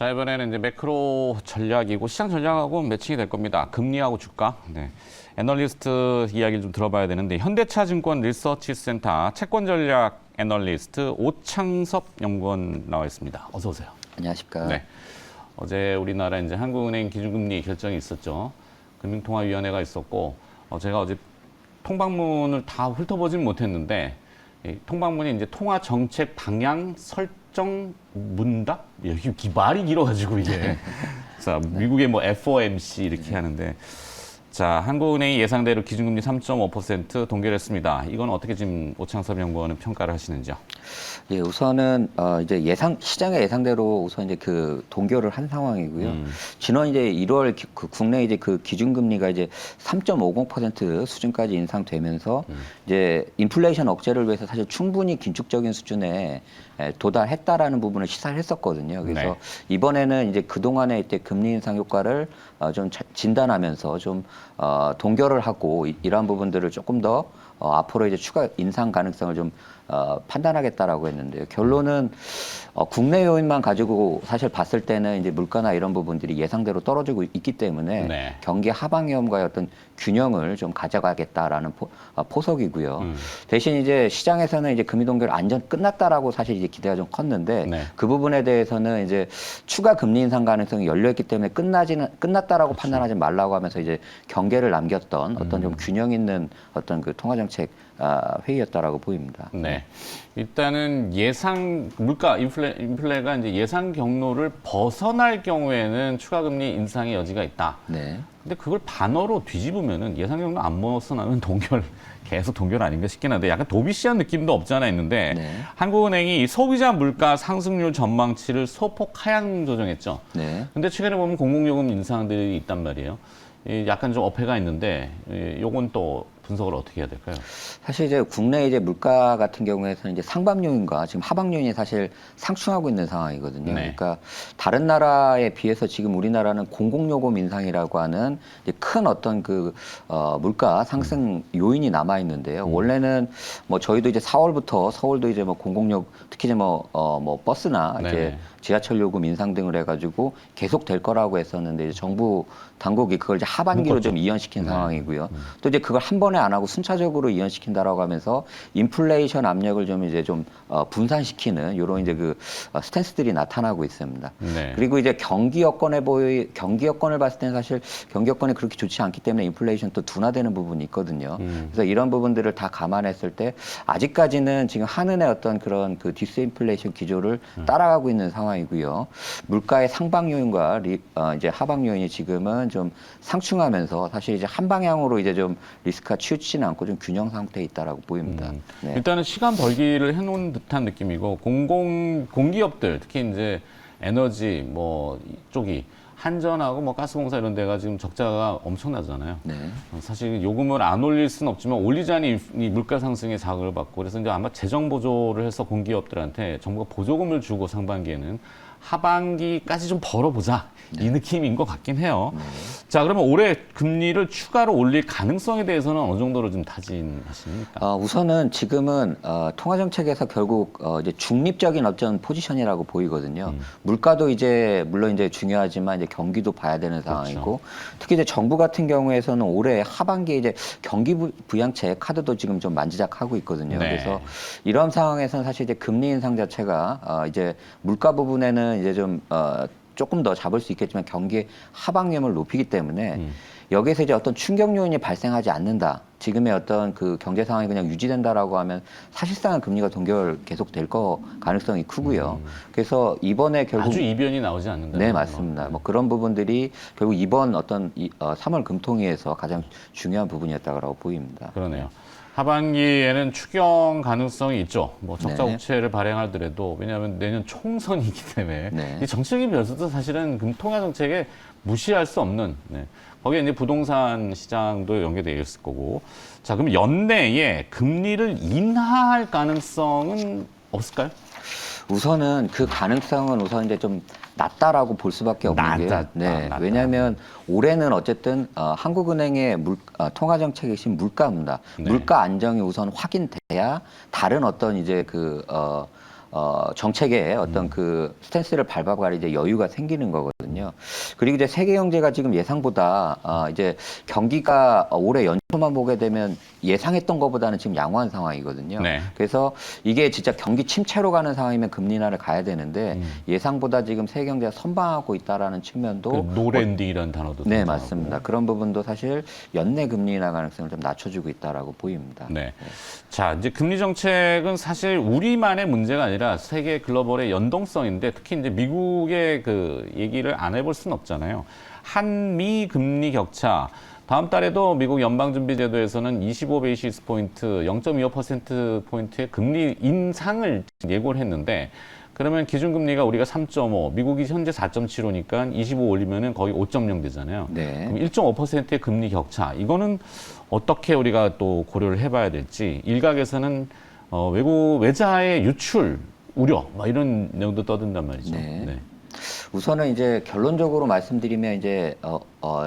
자, 이번에는 이제 매크로 전략이고 시장 전략하고 매칭이 될 겁니다. 금리하고 주가. 네. 애널리스트 이야기를 좀 들어봐야 되는데 현대차증권 리서치 센터 채권 전략 애널리스트 오창섭 연구원 나와 있습니다. 어서 오세요. 안녕하십니까. 네. 어제 우리나라 이제 한국은행 기준금리 결정이 있었죠. 금융통화위원회가 있었고 제가 어제 통방문을 다 훑어보진 못했는데 이 통방문이 이제 통화 정책 방향 설정 문답 여기 말이 길어가지고 이게 자 미국의 뭐 FOMC 이렇게 하는데 자 한국은행이 예상대로 기준금리 3.5% 동결했습니다. 이건 어떻게 지금 오창섭 연구원은 평가를 하시는지요? 예, 우선은 이제 시장의 예상대로 우선 이제 그 동결을 한 상황이고요. 지난 이제 1월 국내 이제 그 기준금리가 이제 3.50% 수준까지 인상되면서 이제 인플레이션 억제를 위해서 사실 충분히 긴축적인 수준에 도달했다라는 부분을 시사를 했었거든요. 그래서 네. 이번에는 이제 그동안의 이제 금리 인상 효과를 좀 진단하면서 좀 동결을 하고 이러한 부분들을 조금 더 앞으로 이제 추가 인상 가능성을 좀 판단하겠다라고 했는데요. 결론은 국내 요인만 가지고 사실 봤을 때는 이제 물가나 이런 부분들이 예상대로 떨어지고 있기 때문에 네. 경기 하방 위험과의 어떤 균형을 좀 가져가겠다라는 포석이고요. 대신 이제 시장에서는 이제 금리 동결 안전 끝났다라고 사실 이제 기대가 좀 컸는데 네. 그 부분에 대해서는 이제 추가 금리 인상 가능성이 열려있기 때문에 끝났다라고 판단하지 말라고 하면서 이제 경계를 남겼던 어떤 좀 균형 있는 어떤 그 통화정책 회의였다라고 보입니다. 네. 일단은 예상 물가 인플레가 이제 예상 경로를 벗어날 경우에는 추가 금리 인상의 여지가 있다. 네. 근데 그걸 반어로 뒤집으면은 예상 경로 안 벗어나면 동결 계속 동결 아닌가 싶긴 한데 약간 도비시한 느낌도 없지 않아 있는데 네. 한국은행이 소비자 물가 상승률 전망치를 소폭 하향 조정했죠. 네. 근데 최근에 보면 공공요금 인상들이 있단 말이에요. 약간 좀 어폐가 있는데 요건 또 분석을 어떻게 해야 될까요? 사실 이제 국내 이제 물가 같은 경우에서는 이제 상방 요인과 지금 하방 요인이 사실 상충하고 있는 상황이거든요. 네. 그러니까 다른 나라에 비해서 지금 우리나라는 공공요금 인상이라고 하는 이제 큰 어떤 그 물가 상승 요인이 남아 있는데요. 원래는 뭐 저희도 이제 4월부터 서울도 이제 뭐 공공요 특히 이제 뭐 버스나 이제 네네. 지하철 요금 인상 등을 해가지고 계속 될 거라고 했었는데 이제 정부 당국이 그걸 이제 하반기로 묶었죠. 좀 이연시킨 네. 상황이고요. 또 이제 그걸 한 번에 안 하고 순차적으로 이연시킨다라고 하면서 인플레이션 압력을 좀 이제 좀 분산시키는 이런 이제 그 스탠스들이 나타나고 있습니다. 네. 그리고 이제 경기 여건을 봤을 때는 사실 경기 여건이 그렇게 좋지 않기 때문에 인플레이션 또 둔화되는 부분이 있거든요. 그래서 이런 부분들을 다 감안했을 때 아직까지는 지금 한은의 어떤 그런 그 디스인플레이션 기조를 따라가고 있는 상황이고요. 물가의 상방 요인과 이제 하방 요인이 지금은 좀 상충하면서 사실 이제 한 방향으로 이제 좀 리스크가 치우치지는 않고 좀 균형 상태에 있다라고 보입니다. 네. 일단은 시간 벌기를 해놓은 듯한 느낌이고 공기업들 특히 이제 에너지 뭐 이쪽이 한전하고 뭐 가스공사 이런 데가 지금 적자가 엄청나잖아요. 네. 사실 요금을 안 올릴 수는 없지만 올리자니 이 물가 상승에 자극을 받고 그래서 이제 아마 재정 보조를 해서 공기업들한테 정부가 보조금을 주고 상반기에는 하반기까지 좀 벌어보자 이 느낌인 것 같긴 해요. 자, 그러면 올해 금리를 추가로 올릴 가능성에 대해서는 어느 정도로 좀 타진하십니까? 우선은 지금은 통화정책에서 결국 이제 중립적인 어떤 포지션이라고 보이거든요. 물가도 이제 물론 이제 중요하지만 이제 경기도 봐야 되는 상황이고 특히 이제 정부 같은 경우에서는 올해 하반기에 이제 경기 부양책 카드도 지금 좀 만지작하고 있거든요. 네. 그래서 이런 상황에서는 사실 이제 금리 인상 자체가 이제 물가 부분에는 이제 좀 조금 더 잡을 수 있겠지만 경기의 하방 위험을 높이기 때문에 여기에서 이제 어떤 충격 요인이 발생하지 않는다. 지금의 어떤 그 경제 상황이 그냥 유지된다라고 하면 사실상은 금리가 동결 계속 될 가능성이 크고요. 그래서 이번에 결국 아주 이변이 나오지 않는다. 네, 맞습니다. 뭐 그런 부분들이 결국 이번 어떤 3월 금통위에서 가장 중요한 부분이었다고 보입니다. 그러네요. 하반기에는 추경 가능성이 있죠. 뭐 적자 네. 국채를 발행하더라도 왜냐하면 내년 총선이기 때문에 네. 이 정책인 변수도 사실은 통화 정책에 무시할 수 없는. 네. 거기에 이제 부동산 시장도 연계되어 있을 거고. 자, 그럼 연내에 금리를 인하할 가능성은 없을까요? 우선은 그 가능성은 우선 이제 좀 낮다라고 볼 수밖에 없는 게, 낮다. 왜냐하면 올해는 어쨌든 한국은행의 통화 정책이신 물가입니다. 네. 물가 안정이 우선 확인돼야 다른 어떤 이제 정책의 어떤 그 스탠스를 밟아갈 이제 여유가 생기는 거거든요. 그리고 이제 세계 경제가 지금 예상보다 이제 경기가 올해 연초만 보게 되면 예상했던 것보다는 지금 양호한 상황이거든요. 네. 그래서 이게 진짜 경기 침체로 가는 상황이면 금리 인하를 가야 되는데 예상보다 지금 세계 경제가 선방하고 있다라는 측면도 그 노랜디라는 단어도 네, 등장하고. 맞습니다. 그런 부분도 사실 연내 금리 인하 가능성을 좀 낮춰주고 있다라고 보입니다. 네. 자, 이제 금리 정책은 사실 우리만의 문제가 아니라 세계 글로벌의 연동성인데 특히 이제 미국의 그 얘기를 안 해볼 수는 없잖아요. 한미 금리 격차. 다음 달에도 미국 연방준비제도에서는 25베이시스 포인트, 0.25%포인트의 금리 인상을 예고를 했는데 그러면 기준금리가 우리가 3.5, 미국이 현재 4.75니까 25 올리면은 거의 5.0 되잖아요. 네. 그럼 1.5%의 금리 격차. 이거는 어떻게 우리가 또 고려를 해봐야 될지. 일각에서는 외국 외자의 유출 우려, 뭐 이런 내용도 떠든단 말이죠. 네. 우선은 이제 결론적으로 말씀드리면 이제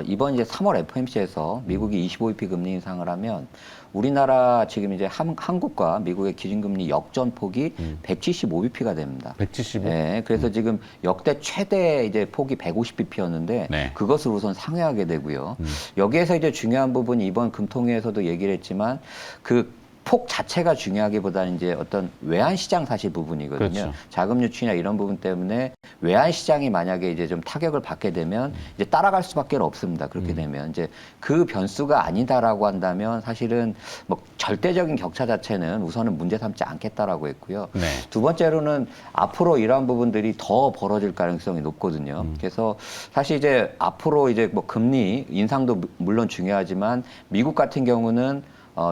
이번 이제 3월 FOMC에서 미국이 25bp 금리 인상을 하면 우리나라 지금 이제 한국과 미국의 기준금리 역전폭이 175bp가 됩니다. 175? 네, 그래서 지금 역대 최대 이제 폭이 150bp였는데 네. 그것을 우선 상회하게 되고요. 여기에서 이제 중요한 부분이 이번 금통위에서도 얘기를 했지만 그 폭 자체가 중요하기보다는 이제 어떤 외환 시장 사실 부분이거든요. 그렇죠. 자금 유출이나 이런 부분 때문에 외환 시장이 만약에 이제 좀 타격을 받게 되면 이제 따라갈 수밖에 없습니다. 그렇게 되면 이제 그 변수가 아니다라고 한다면 사실은 뭐 절대적인 격차 자체는 우선은 문제 삼지 않겠다라고 했고요. 네. 두 번째로는 앞으로 이러한 부분들이 더 벌어질 가능성이 높거든요. 그래서 사실 이제 앞으로 이제 뭐 금리 인상도 물론 중요하지만 미국 같은 경우는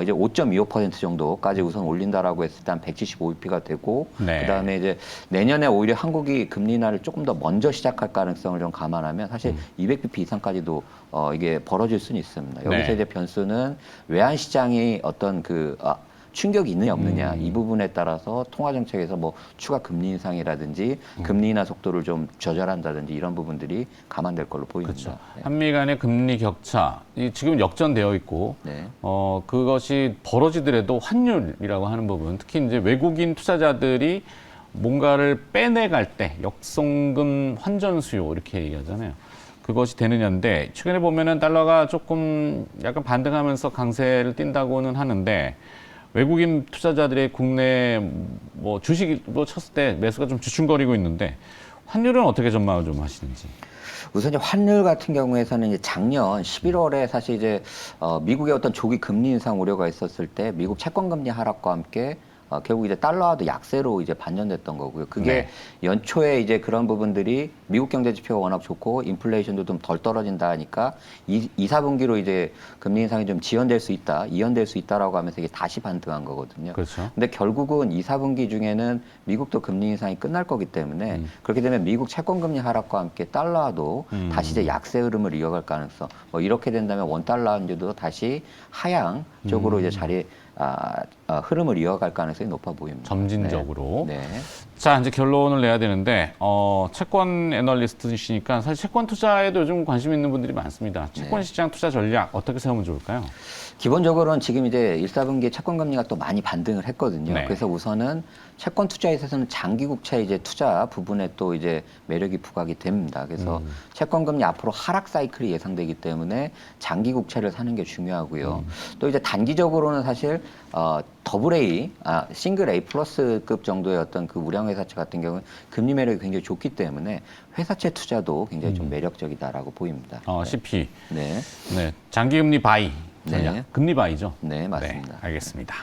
이제 5.25% 정도까지 우선 올린다라고 했을 때 한 175bp가 되고 네. 그다음에 이제 내년에 오히려 한국이 금리 인하를 조금 더 먼저 시작할 가능성을 좀 감안하면 사실 200bp 이상까지도 이게 벌어질 수는 있습니다. 여기서 네. 이제 변수는 외환 시장이 어떤 그 충격이 있느냐 없느냐 이 부분에 따라서 통화 정책에서 뭐 추가 금리 인상이라든지 금리 인하 속도를 좀 조절한다든지 이런 부분들이 감안될 걸로 보입니다. 그렇죠. 네. 한미 간의 금리 격차, 지금 역전되어 있고, 네. 그것이 벌어지더라도 환율이라고 하는 부분, 특히 이제 외국인 투자자들이 뭔가를 빼내갈 때 역송금 환전 수요 이렇게 얘기하잖아요. 그것이 되느냐인데 최근에 보면은 달러가 조금 약간 반등하면서 강세를 띈다고는 하는데 외국인 투자자들의 국내 뭐 주식으로 쳤을 때 매수가 좀 주춤거리고 있는데 환율은 어떻게 전망을 좀 하시는지? 우선 이제 환율 같은 경우에서는 이제 작년 11월에 사실 이제 미국의 어떤 조기 금리 인상 우려가 있었을 때 미국 채권 금리 하락과 함께 결국 이제 달러화도 약세로 이제 반전됐던 거고요. 그게 네. 연초에 이제 그런 부분들이 미국 경제 지표가 워낙 좋고 인플레이션도 좀 덜 떨어진다 하니까 2, 4분기로 이제 금리 인상이 좀 지연될 수 있다, 이연될 수 있다라고 하면서 이게 다시 반등한 거거든요. 그렇죠. 근데 결국은 2, 4분기 중에는 미국도 금리 인상이 끝날 거기 때문에 그렇게 되면 미국 채권 금리 하락과 함께 달러화도 다시 이제 약세 흐름을 이어갈 가능성. 뭐 이렇게 된다면 원 달러 환율도 다시 하향 쪽으로 이제 흐름을 이어갈 가능성이 높아 보입니다. 점진적으로. 네. 네. 자, 이제 결론을 내야 되는데, 채권 애널리스트이시니까 사실 채권 투자에도 요즘 관심 있는 분들이 많습니다. 채권 시장 투자 전략 어떻게 세우면 좋을까요? 기본적으로는 지금 이제 1, 4분기에 채권 금리가 또 많이 반등을 했거든요. 네. 그래서 우선은 채권 투자에 있어서는 장기 국채 이제 투자 부분에 또 이제 매력이 부각이 됩니다. 그래서 채권 금리 앞으로 하락 사이클이 예상되기 때문에 장기 국채를 사는 게 중요하고요. 또 이제 단기적으로는 사실 더블 A, 싱글 A 플러스급 정도의 어떤 그 우량 회사채 같은 경우는 금리 매력이 굉장히 좋기 때문에 회사채 투자도 굉장히 좀 매력적이다라고 보입니다. CP. 네. 네. 장기금리 바이 전략. 네. 금리 바이죠? 네, 맞습니다. 네, 알겠습니다.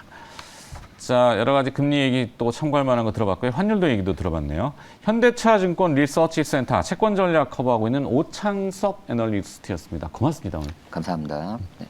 자, 여러 가지 금리 얘기 또 참고할 만한 거 들어봤고요. 환율도 얘기도 들어봤네요. 현대차증권 리서치 센터 채권 전략 커버하고 있는 오창섭 애널리스트였습니다. 고맙습니다, 오늘. 감사합니다. 네.